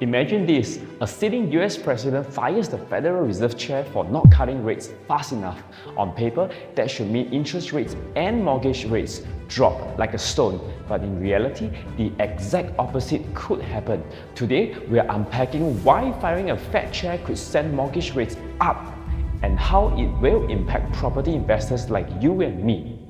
Imagine this, a sitting US president fires the Federal Reserve Chair for not cutting rates fast enough. On paper, that should mean interest rates and mortgage rates drop like a stone, but in reality, the exact opposite could happen. Today, we are unpacking why firing a Fed chair could send mortgage rates up and how it will impact property investors like you and me.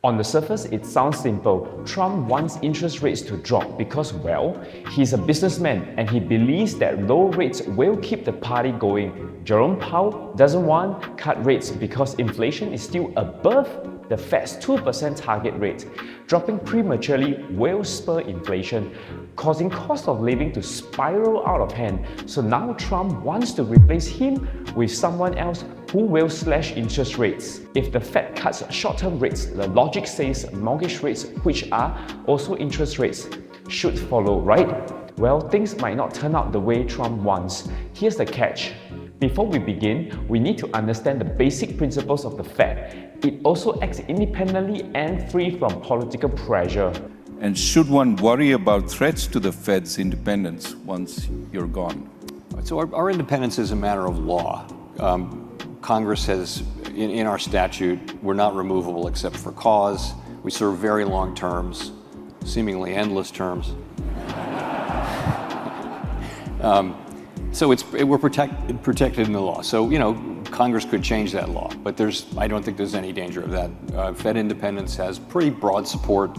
On the surface, it sounds simple. Trump wants interest rates to drop because, well, he's a businessman and he believes that low rates will keep the party going. Jerome Powell doesn't want to cut rates because inflation is still above the Fed's 2% target rate. Dropping prematurely will spur inflation, causing cost of living to spiral out of hand. So now Trump wants to replace him with someone else who will slash interest rates. If the Fed cuts short-term rates, the logic says mortgage rates, which are also interest rates, should follow, right? Well, things might not turn out the way Trump wants. Here's the catch. Before we begin, we need to understand the basic principles of the Fed. It also acts independently and free from political pressure. And should one worry about threats to the Fed's independence once you're gone? So our independence is a matter of law. Congress has, in our statute, we're not removable except for cause. We serve very long terms, seemingly endless terms. So we're protected in the law. So, Congress could change that law, but I don't think there's any danger of that. Fed independence has pretty broad support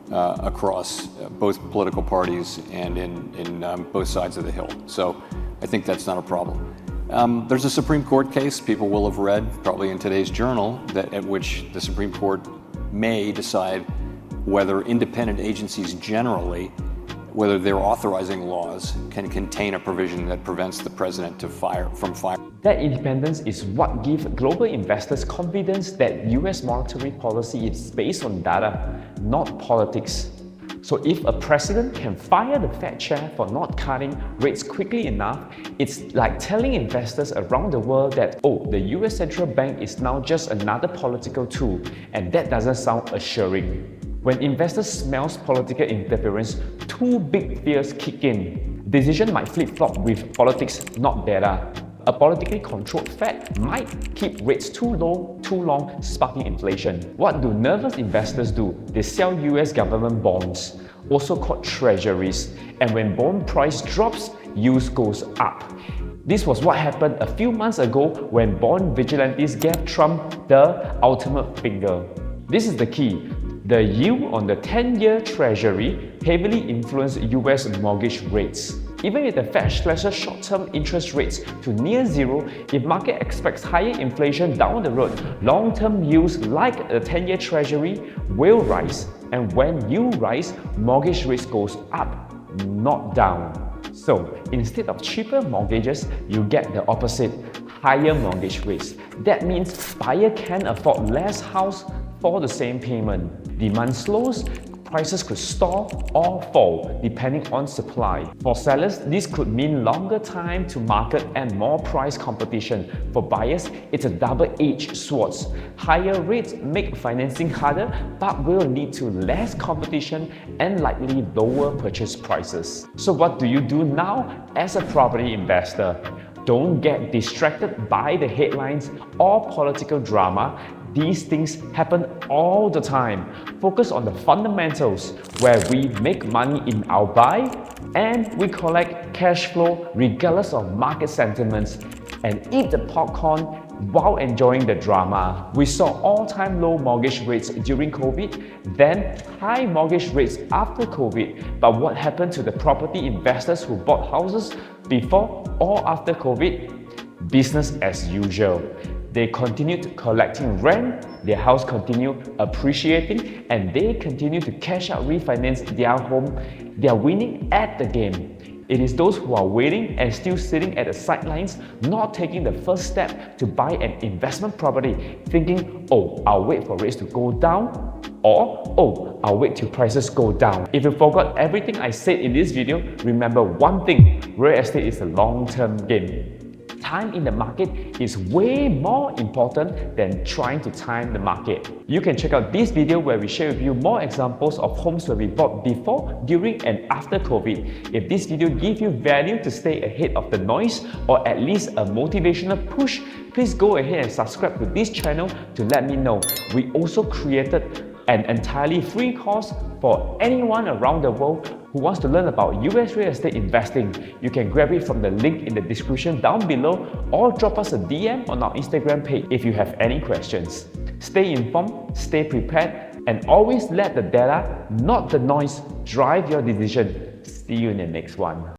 across both political parties and in both sides of the Hill. So I think that's not a problem. There's a Supreme Court case people will have read, probably in today's journal, at which the Supreme Court may decide whether independent agencies generally, whether their authorizing laws can contain a provision that prevents the president from firing. That independence is what gives global investors confidence that US monetary policy is based on data, not politics. So if a president can fire the Fed chair for not cutting rates quickly enough, it's like telling investors around the world that, oh, the US central bank is now just another political tool, and that doesn't sound assuring. When investors smell political interference, two big fears kick in. Decision might flip-flop with politics, not data. A politically controlled Fed might keep rates too low, too long, sparking inflation. What do nervous investors do? They sell US government bonds, also called treasuries. And when bond price drops, yield goes up. This was what happened a few months ago when bond vigilantes gave Trump the ultimate finger. This is the key. The yield on the 10-year Treasury heavily influenced US mortgage rates. Even if the Fed slashes short-term interest rates to near zero, if market expects higher inflation down the road, long-term yields like the 10-year Treasury will rise. And when yield rise, mortgage rates goes up, not down. So instead of cheaper mortgages, you get the opposite, higher mortgage rates. That means buyer can afford less house for the same payment. Demand slows, prices could stall or fall depending on supply. For sellers, this could mean longer time to market and more price competition. For buyers, it's a double-edged sword. Higher rates make financing harder but will lead to less competition and likely lower purchase prices. So what do you do now as a property investor? Don't get distracted by the headlines or political drama. These things happen all the time. Focus on the fundamentals, where we make money in our buy and we collect cash flow regardless of market sentiments, and eat the popcorn while enjoying the drama. We saw all-time low mortgage rates during COVID, then high mortgage rates after COVID. But what happened to the property investors who bought houses before or after COVID? Business as usual. They continued collecting rent, their house continued appreciating, and they continue to cash out, refinance their home. They are winning at the game. It is those who are waiting and still sitting at the sidelines, not taking the first step to buy an investment property, thinking, oh, I'll wait for rates to go down, or, oh, I'll wait till prices go down. If you forgot everything I said in this video, remember one thing, real estate is a long-term game. Time in the market is way more important than trying to time the market. You can check out this video where we share with you more examples of homes where we bought before, during and after COVID. If this video gives you value to stay ahead of the noise or at least a motivational push, please go ahead and subscribe to this channel to let me know. We also created an entirely free course for anyone around the world who wants to learn about US real estate investing. You can grab it from the link in the description down below or drop us a DM on our Instagram page if you have any questions. Stay informed, stay prepared, and always let the data, not the noise, drive your decision. See you in the next one.